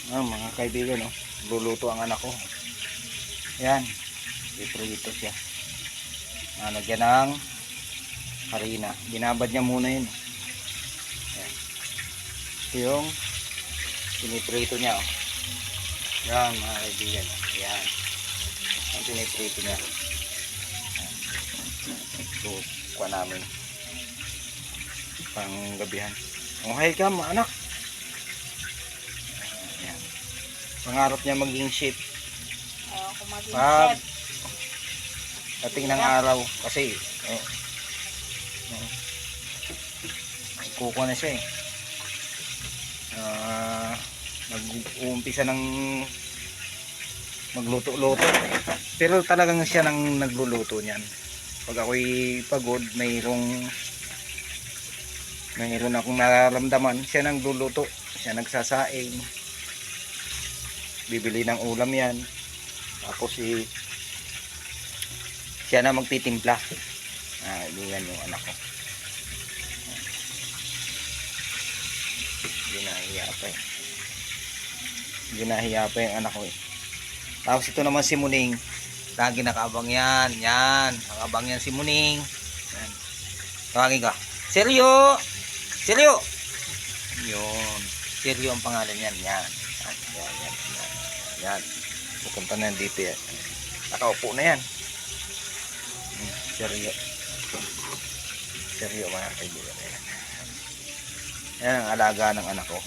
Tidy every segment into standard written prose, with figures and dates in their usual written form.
Mga kaibigan, oh. Luluto ang anak ko. Yan. Iprito siya. Lagyan ng harina. Binabad niya muna yun. Yan. Ito yung piniprito niya, oh. Yan, mga kaibigan. Yan. Ang piniprito niya. Yan. Ito, kuha namin. Pang gabihan. Okay ka, anak. Yan. Pangarap niya maging chef. Ako maging Pag chef. dating ng araw. Kasi, kukuha na siya eh. Nag-uumpisa ng magluto-luto. Pero talagang siya nang nagluluto niyan. Pag ako'y pagod, mayroon akong nararamdaman, siya nang luluto. Siya nagsasaing. Bibili ng ulam yan. Tapos siya na magtitimpla. Iyan yung anak ko. Ginahiya pa yung anak ko eh. Tapos ito naman si Muning. Lagi nakaabang yan. Yan. Nakaabang yan si Muning. Yan. Tawagin ka. Seryo! Seryo! Yun. Seryo ang pangalan yan. Yan. Yan. Pupunta na yan dito yan. Nakaupo na yan. Seryo. Seryo mga kaibigan. Yan ang alaga ng anak ko.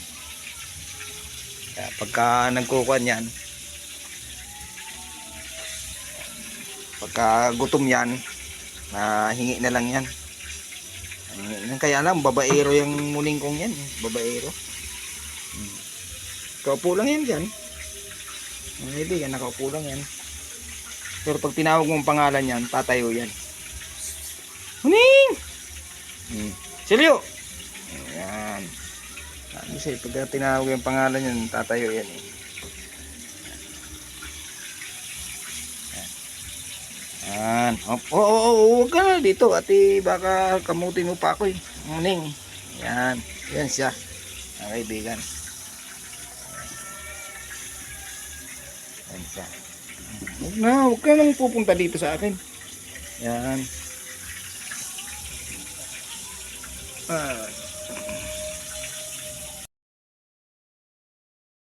Kaya pagka nagkukuhan yan, pagka gutom yan, hingi na lang yan. Kaya lang, babaero yung Muning kong yan. Babaero. Nakaupo lang yan dyan. Mga kaibigan, nakaupo lang yan. Pero pag tinawag mong pangalan yan, tatayo yan. Muning! Silyo! Ayan. Kasi pag tinawag yung pangalan yan, tatayo yan eh. Ayan. Huwag ka na dito. Ati baka kamutin mo pa ako eh. Muning. Ayan. Yan siya. Mga kaibigan. Yan siya. Huwag ka nang pupunta dito sa akin. Yan.